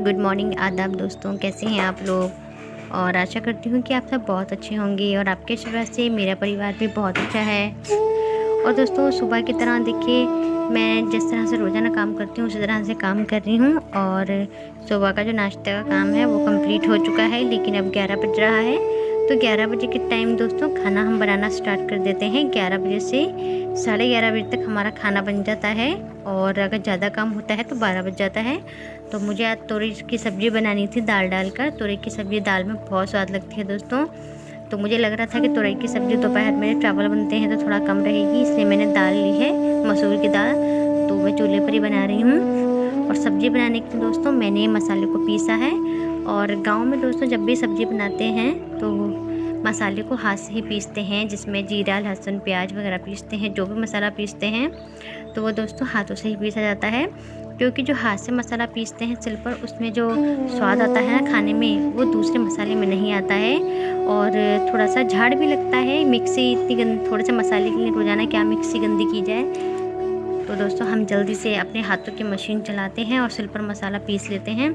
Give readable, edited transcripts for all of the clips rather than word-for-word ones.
Good morning, आदाब दोस्तों। कैसे हैं आप लोग? और आशा करती हूँ कि आप सब बहुत अच्छे होंगे और आपके शुरू से मेरा परिवार भी बहुत अच्छा है। और दोस्तों, सुबह की तरह देखिए, मैं जिस तरह से रोज़ाना काम करती हूँ उसी तरह से काम कर रही हूँ। और सुबह का जो नाश्ते का काम है वो कंप्लीट हो चुका है, लेकिन अब 11 बज रहा है। तो 11 बजे के टाइम दोस्तों खाना हम बनाना स्टार्ट कर देते हैं। 11 बजे से 11:30 बजे तक हमारा खाना बन जाता है। और अगर ज़्यादा काम होता है तो 12 बज जाता है। तो मुझे आज तोरई की सब्ज़ी बनानी थी, दाल डालकर। तोरई की सब्ज़ी दाल में बहुत स्वाद लगती है दोस्तों। तो मुझे लग रहा था कि तोरई की सब्ज़ी दोपहर में चावल बनते हैं तो थोड़ा कम रहेगी, इसलिए मैंने दाल ली है, मसूर की दाल। तो मैं चूल्हे पर ही बना रही हूँ। और सब्ज़ी बनाने के लिए दोस्तों मैंने मसाले को पीसा है। और गांव में दोस्तों जब भी सब्ज़ी बनाते हैं तो मसाले को हाथ से ही पीसते हैं, जिसमें जीरा, लहसुन, प्याज वगैरह पीसते हैं। जो भी मसाला पीसते हैं तो वो दोस्तों हाथों से ही पीसा जाता है, क्योंकि जो हाथ से मसाला पीसते हैं सिल पर, उसमें जो स्वाद आता है ना खाने में, वो दूसरे मसाले में नहीं आता है। और थोड़ा सा झाड़ भी लगता है। मिक्सी इतनी गंदी, थोड़े से मसाले के लिए रोज़ाना क्या मिक्सी गंदी की जाए। तो दोस्तों हम जल्दी से अपने हाथों की मशीन चलाते हैं और सिल पर मसाला पीस लेते हैं।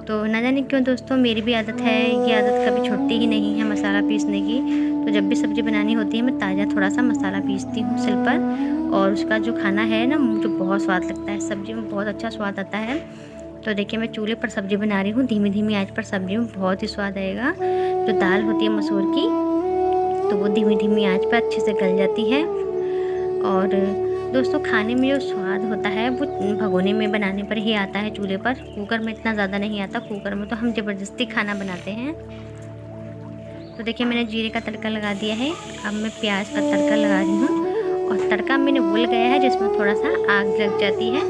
तो न जाने क्यों दोस्तों, मेरी भी आदत है, ये आदत कभी छूटती ही नहीं है मसाला पीसने की। तो जब भी सब्ज़ी बनानी होती है मैं ताज़ा थोड़ा सा मसाला पीसती हूँ सिल पर, और उसका जो खाना है ना, मुझे बहुत स्वाद लगता है। सब्ज़ी में बहुत अच्छा स्वाद आता है। तो देखिए, मैं चूल्हे पर सब्ज़ी बना रही हूँ, धीमी धीमी आंच पर। सब्ज़ी में बहुत ही स्वाद आएगा। जो दाल होती है मसूर की, तो वो धीमी धीमी आंच पर अच्छे से गल जाती है। और दोस्तों, खाने में जो स्वाद होता है वो भगोने में बनाने पर ही आता है, चूल्हे पर। कुकर में इतना ज़्यादा नहीं आता। कुकर में तो हम ज़बरदस्ती खाना बनाते हैं। तो देखिए, मैंने जीरे का तड़का लगा दिया है। अब मैं प्याज का तड़का लगा रही हूँ। और तड़का मैंने भूल गया है, जिसमें थोड़ा सा आग लग जाती है।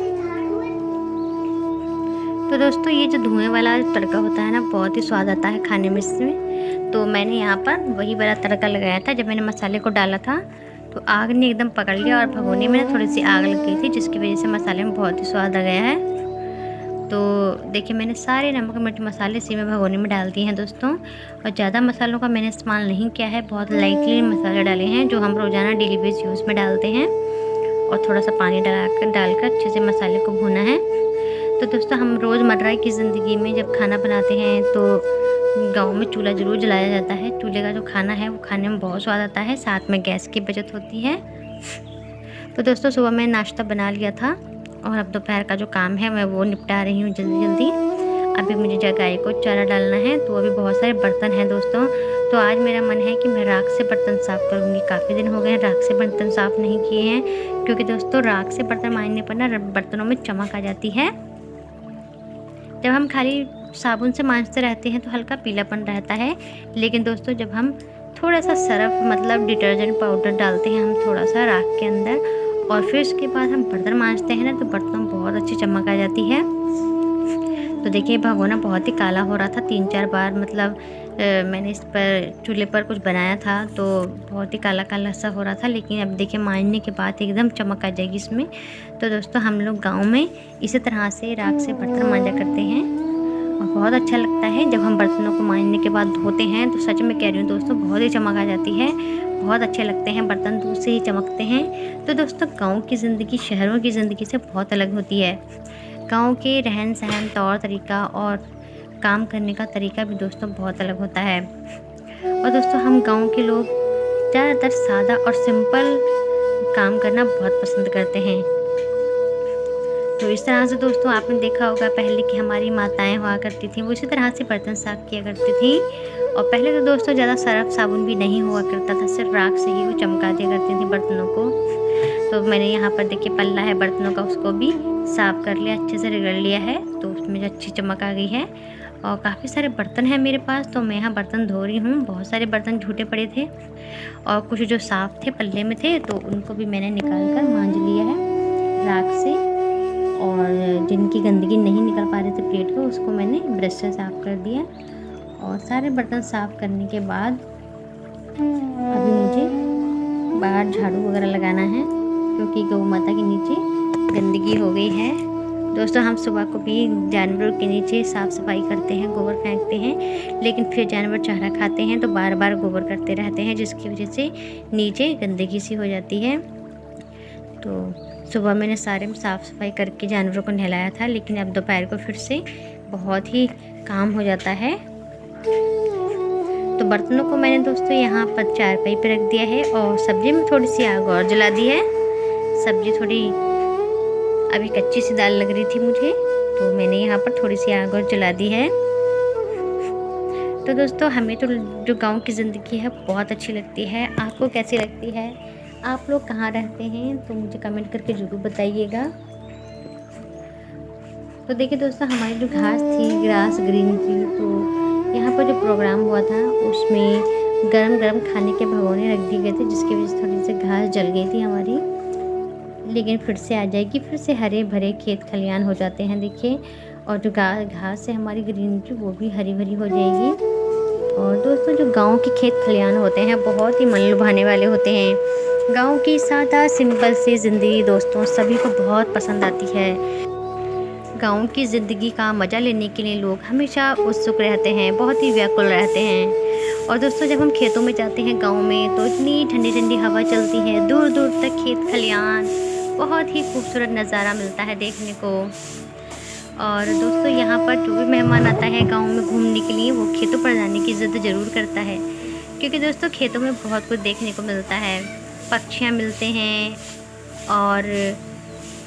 तो दोस्तों, ये जो धुएँ वाला तड़का होता है ना, बहुत ही स्वाद आता है खाने में इसमें। तो मैंने यहाँ पर वही वाला तड़का लगाया था। जब मैंने मसाले को डाला था तो आग ने एकदम पकड़ लिया, और भगोने में ना थोड़ी सी आग लग गई थी, जिसकी वजह से मसाले में बहुत ही स्वाद आ गया है। तो देखिए, मैंने सारे नमक मिर्च मसाले इसी में भगोने में डाल दिए हैं दोस्तों। और ज़्यादा मसालों का मैंने इस्तेमाल नहीं किया है, बहुत लाइटली मसाले डाले हैं जो हम रोज़ाना डेली बेस यूज़ में डालते हैं। और थोड़ा सा पानी डालकर अच्छे से मसाले को भूना है। तो दोस्तों, हम रोज़मर्रा की ज़िंदगी में जब खाना बनाते हैं तो गाँव में चूल्हा ज़रूर जलाया जाता है। चूल्हे का जो खाना है वो खाने में बहुत स्वाद आता है, साथ में गैस की बचत होती है। तो दोस्तों, सुबह मैं नाश्ता बना लिया था, और अब दोपहर का जो काम है मैं वो निपटा रही हूँ जल्दी जल्दी। अभी मुझे गाय को चारा डालना है, तो अभी बहुत सारे बर्तन हैं दोस्तों। तो आज मेरा मन है कि मैं राख से बर्तन साफ़ करूँगी। काफ़ी दिन हो गए हैं राख से बर्तन साफ़ नहीं किए हैं, क्योंकि दोस्तों राख से बर्तन मांजने पर ना बर्तनों में चमक आ जाती है। जब हम खाली साबुन से मांजते रहते हैं तो हल्का पीलापन रहता है, लेकिन दोस्तों जब हम थोड़ा सा सर्फ मतलब डिटर्जेंट पाउडर डालते हैं हम थोड़ा सा राख के अंदर, और फिर उसके बाद हम बर्तन मांजते हैं ना, तो बर्तन में बहुत अच्छी चमक आ जाती है। तो देखिए, भगोना बहुत ही काला हो रहा था 3-4 बार, मतलब मैंने इस पर चूल्हे पर कुछ बनाया था तो बहुत ही काला काला सा हो रहा था। लेकिन अब देखिए, मांजने के बाद एकदम चमक आ जाएगी इसमें। तो दोस्तों, हम लोग गाँव में इसी तरह से राख से बर्तन मांजा करते हैं, और बहुत अच्छा लगता है जब हम बर्तनों को मांजने के बाद धोते हैं। तो सच में कह रही हूँ दोस्तों, बहुत ही चमक आ जाती है। बहुत अच्छे लगते हैं बर्तन, दूध से ही चमकते हैं। तो दोस्तों, गाँव की ज़िंदगी शहरों की ज़िंदगी से बहुत अलग होती है। गाँव के रहन सहन, तौर तरीका और काम करने का तरीका भी दोस्तों बहुत अलग होता है। और दोस्तों, हम गाँव के लोग ज़्यादातर सादा और सिंपल काम करना बहुत पसंद करते हैं। तो इस तरह से दोस्तों, आपने देखा होगा पहले कि हमारी माताएं हुआ करती थी, वो इसी तरह से बर्तन साफ़ किया करती थी। और पहले तो दोस्तों ज़्यादा सर्फ साबुन भी नहीं हुआ करता था, सिर्फ राख से ही वो चमका दिया करती थी बर्तनों को। तो मैंने यहाँ पर देखिए पल्ला है बर्तनों का, उसको भी साफ़ कर लिया, अच्छे से रगड़ लिया है। तो उसमें जो अच्छी चमक आ गई है। और काफ़ी सारे बर्तन हैं मेरे पास, तो मैं यहाँ बर्तन धो रही हूँ। बहुत सारे बर्तन झूठे पड़े थे, और कुछ जो साफ़ थे पल्ले में थे, तो उनको भी मैंने निकाल कर मांज लिया है राख से। और जिनकी गंदगी नहीं निकल पा रही थी प्लेट को, उसको मैंने ब्रश से साफ़ कर दिया। और सारे बर्तन साफ़ करने के बाद अभी मुझे बाहर झाड़ू वगैरह लगाना है, क्योंकि गौ माता के नीचे गंदगी हो गई है। दोस्तों, हम सुबह को भी जानवरों के नीचे साफ़ सफाई करते हैं, गोबर फेंकते हैं, लेकिन फिर जानवर चारा खाते हैं तो बार बार गोबर करते रहते हैं, जिसकी वजह से नीचे गंदगी सी हो जाती है। तो सुबह मैंने सारे में साफ़ सफाई करके जानवरों को नहलाया था, लेकिन अब दोपहर को फिर से बहुत ही काम हो जाता है। तो बर्तनों को मैंने दोस्तों यहाँ पर चारपाई पे रख दिया है और सब्जी में थोड़ी सी आग और जला दी है। सब्जी थोड़ी अभी कच्ची सी दाल लग रही थी मुझे, तो मैंने यहाँ पर थोड़ी सी आग और जला दी है। तो दोस्तों हमें तो जो गांव की ज़िंदगी है बहुत अच्छी लगती है। आपको कैसी लगती है? आप लोग कहाँ रहते हैं तो मुझे कमेंट करके ज़रूर बताइएगा। तो देखिए दोस्तों, हमारी जो घास थी, ग्रास ग्रीन की, तो यहाँ पर जो प्रोग्राम हुआ था उसमें गरम गरम खाने के भगोने रख दिए गए थे, जिसकी वजह से थोड़ी सी घास जल गई थी हमारी, लेकिन फिर से आ जाएगी। फिर से हरे भरे खेत खलियान हो जाते हैं देखिए, और जो घास है हमारी ग्रीन की वो भी हरी भरी हो जाएगी। और दोस्तों जो गांव के खेत खलियान होते हैं बहुत ही मन लुभाने वाले होते हैं। गांव की सादा सिंपल सी ज़िंदगी दोस्तों सभी को बहुत पसंद आती है। गांव की ज़िंदगी का मज़ा लेने के लिए लोग हमेशा उत्सुक रहते हैं, बहुत ही व्याकुल रहते हैं। और दोस्तों जब हम खेतों में जाते हैं गांव में, तो इतनी ठंडी ठंडी हवा चलती है, दूर दूर तक खेत खलियान, बहुत ही खूबसूरत नज़ारा मिलता है देखने को। और दोस्तों यहाँ पर जो भी मेहमान आता है गांव में घूमने के लिए, वो खेतों पर जाने की ज़िद ज़रूर करता है, क्योंकि दोस्तों खेतों में बहुत कुछ देखने को मिलता है। पक्षियाँ मिलते हैं, और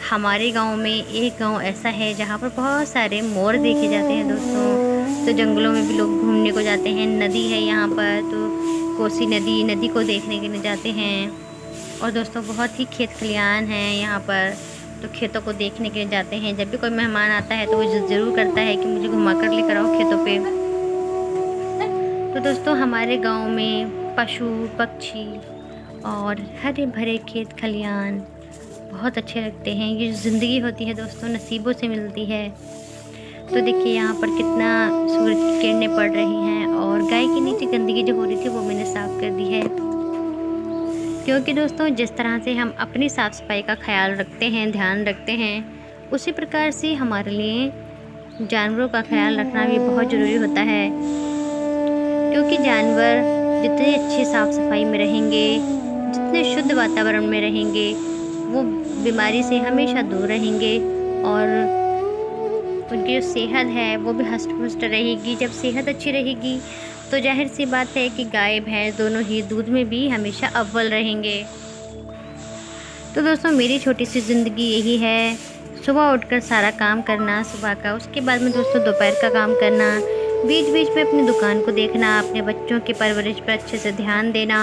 हमारे गांव में एक गांव ऐसा है जहाँ पर बहुत सारे मोर देखे जाते हैं दोस्तों। तो जंगलों में भी लोग घूमने को जाते हैं। नदी है यहाँ पर, तो कोसी नदी को देखने के लिए जाते हैं। और दोस्तों बहुत ही खेत खलियान हैं यहाँ पर, तो खेतों को देखने के लिए जाते हैं। जब भी कोई मेहमान आता है तो वो ज़रूर करता है कि मुझे घुमा कर लेकर आओ खेतों पे। तो दोस्तों हमारे गांव में पशु पक्षी और हरे भरे खेत खलियान बहुत अच्छे लगते हैं। ये ज़िंदगी होती है दोस्तों, नसीबों से मिलती है। तो देखिए यहाँ पर कितना सूरज की किरणें पड़ रही हैं, और गाय के नीचे गंदगी जो हो रही थी वो मैंने साफ़ कर दी है। क्योंकि दोस्तों जिस तरह से हम अपनी साफ़ सफाई का ख्याल रखते हैं, ध्यान रखते हैं, उसी प्रकार से हमारे लिए जानवरों का ख्याल रखना भी बहुत ज़रूरी होता है। क्योंकि जानवर जितने अच्छे साफ़ सफाई में रहेंगे, जितने शुद्ध वातावरण में रहेंगे, वो बीमारी से हमेशा दूर रहेंगे, और उनकी जो सेहत है वो भी हष्ट पुष्ट रहेगी। जब सेहत अच्छी रहेगी तो जाहिर सी बात है कि गाय भैंस दोनों ही दूध में भी हमेशा अव्वल रहेंगे। तो दोस्तों मेरी छोटी सी ज़िंदगी यही है, सुबह उठकर सारा काम करना सुबह का, उसके बाद में दोस्तों दोपहर का काम करना, बीच बीच में अपनी दुकान को देखना, अपने बच्चों की परवरिश पर अच्छे से ध्यान देना,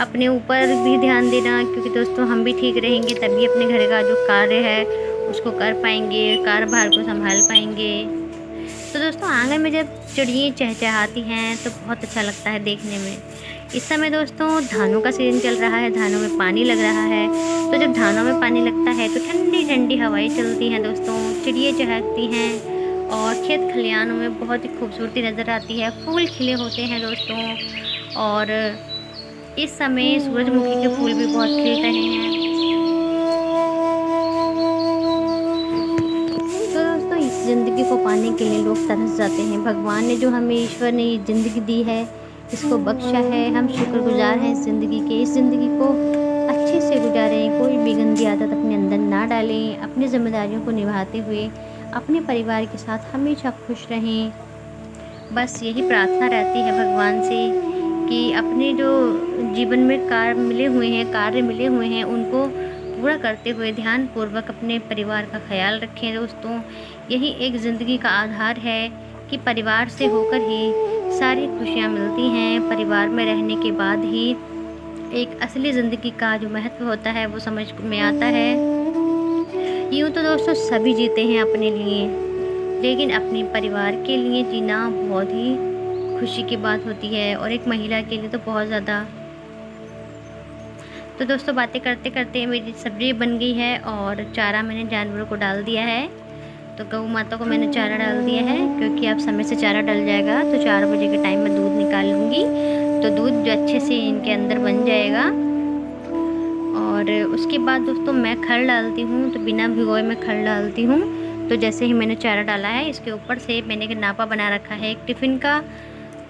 अपने ऊपर भी ध्यान देना, क्योंकि दोस्तों हम भी ठीक रहेंगे तभी अपने घर का जो कार्य है उसको कर पाएंगे, कार्यभार को संभाल पाएंगे। तो दोस्तों आंगन में जब चिड़ियाँ चहचहाती हैं तो बहुत अच्छा लगता है देखने में। इस समय दोस्तों धानों का सीजन चल रहा है, धानों में पानी लग रहा है। तो जब धानों में पानी लगता है तो ठंडी ठंडी हवाएं चलती हैं दोस्तों, चिड़ियाँ चहकती हैं, और खेत खलियानों में बहुत ही खूबसूरती नज़र आती है। फूल खिले होते हैं दोस्तों, और इस समय सूरजमुखी के फूल भी बहुत खिल रहे हैं। तो दोस्तों इस ज़िंदगी को पाने के लिए लोग तरस जाते हैं। भगवान ने जो हमें, ईश्वर ने ये ज़िंदगी दी है, इसको बख्शा है, हम शुक्रगुजार हैं इस ज़िंदगी के। इस ज़िंदगी को अच्छे से गुजारें, कोई भी गंदी आदत अपने अंदर ना डालें, अपनी जिम्मेदारियों को निभाते हुए अपने परिवार के साथ हमेशा खुश रहें। बस यही प्रार्थना रहती है भगवान से कि अपने जो जीवन में कार्य मिले हुए हैं उनको पूरा करते हुए ध्यानपूर्वक अपने परिवार का ख्याल रखें दोस्तों। यही एक ज़िंदगी का आधार है कि परिवार से होकर ही सारी खुशियाँ मिलती हैं। परिवार में रहने के बाद ही एक असली ज़िंदगी का जो महत्व होता है वो समझ में आता है। यूँ तो दोस्तों सभी जीते हैं अपने लिए, लेकिन अपने परिवार के लिए जीना बहुत ही खुशी की बात होती है, और एक महिला के लिए तो बहुत ज़्यादा। तो दोस्तों बातें करते करते मेरी सब्ज़ी बन गई है, और चारा मैंने जानवरों को डाल दिया है। तो गौ माता को मैंने चारा डाल दिया है, क्योंकि अब समय से चारा डल जाएगा तो 4 बजे के टाइम में दूध निकाल लूँगी, तो दूध जो अच्छे से इनके अंदर बन जाएगा। और उसके बाद दोस्तों मैं खल डालती हूँ, तो बिना भिगोए मैं खल डालती हूँ। तो जैसे ही मैंने चारा डाला है, इसके ऊपर से मैंने एक नापा बना रखा है एक टिफ़िन का,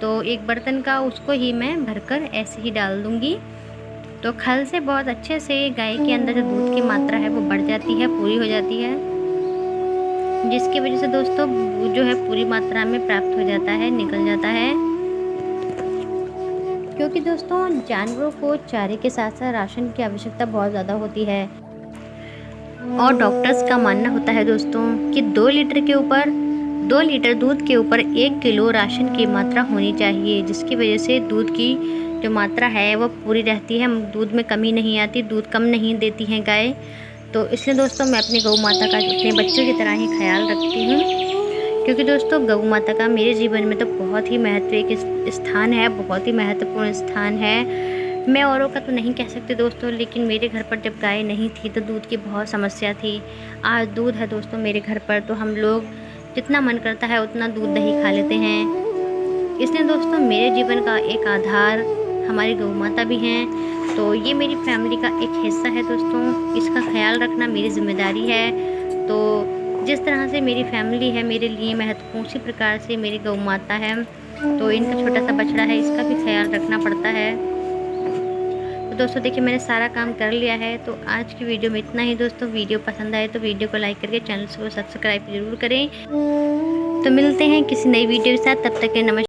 तो एक बर्तन का, उसको ही मैं भरकर ऐसे ही डाल दूँगी। तो खल से बहुत अच्छे से गाय के अंदर जो दूध की मात्रा है वो बढ़ जाती है, पूरी हो जाती है। जिसकी वजह से दोस्तों दूध जो है पूरी मात्रा में प्राप्त हो जाता है, निकल जाता है। क्योंकि दोस्तों जानवरों को चारे के साथ साथ राशन की आवश्यकता बहुत ज़्यादा होती है और डॉक्टर्स का मानना होता है दोस्तों कि 2 लीटर दूध के ऊपर 1 किलो राशन की मात्रा होनी चाहिए, जिसकी वजह से दूध की जो मात्रा है वो पूरी रहती है, दूध में कमी नहीं आती, दूध कम नहीं देती हैं गाय। तो इसलिए दोस्तों मैं अपनी गौ माता का अपने बच्चों की तरह ही ख्याल रखती हूँ, क्योंकि दोस्तों गौ माता का मेरे जीवन में तो बहुत ही महत्व एक स्थान है, बहुत ही महत्वपूर्ण स्थान है। मैं औरों का तो नहीं कह सकती दोस्तों, लेकिन मेरे घर पर जब गाय नहीं थी तो दूध की बहुत समस्या थी। आज दूध है दोस्तों मेरे घर पर, तो हम लोग जितना मन करता है उतना दूध दही खा लेते हैं। इसलिए दोस्तों मेरे जीवन का एक आधार हमारी गौ माता भी हैं, तो ये मेरी फैमिली का एक हिस्सा है दोस्तों, इसका ख्याल रखना मेरी जिम्मेदारी है। तो जिस तरह से मेरी फैमिली है मेरे लिए महत्वपूर्ण, उसी प्रकार से मेरी गौ माता है, तो इनका छोटा सा बछड़ा है, इसका भी ख्याल रखना पड़ता है। तो दोस्तों देखिए मैंने सारा काम कर लिया है। तो आज की वीडियो में इतना ही दोस्तों। वीडियो पसंद आए तो वीडियो को लाइक करके चैनल को सब्सक्राइब जरूर करें। तो मिलते हैं किसी नई वीडियो के साथ, तब तक के नमस्कार।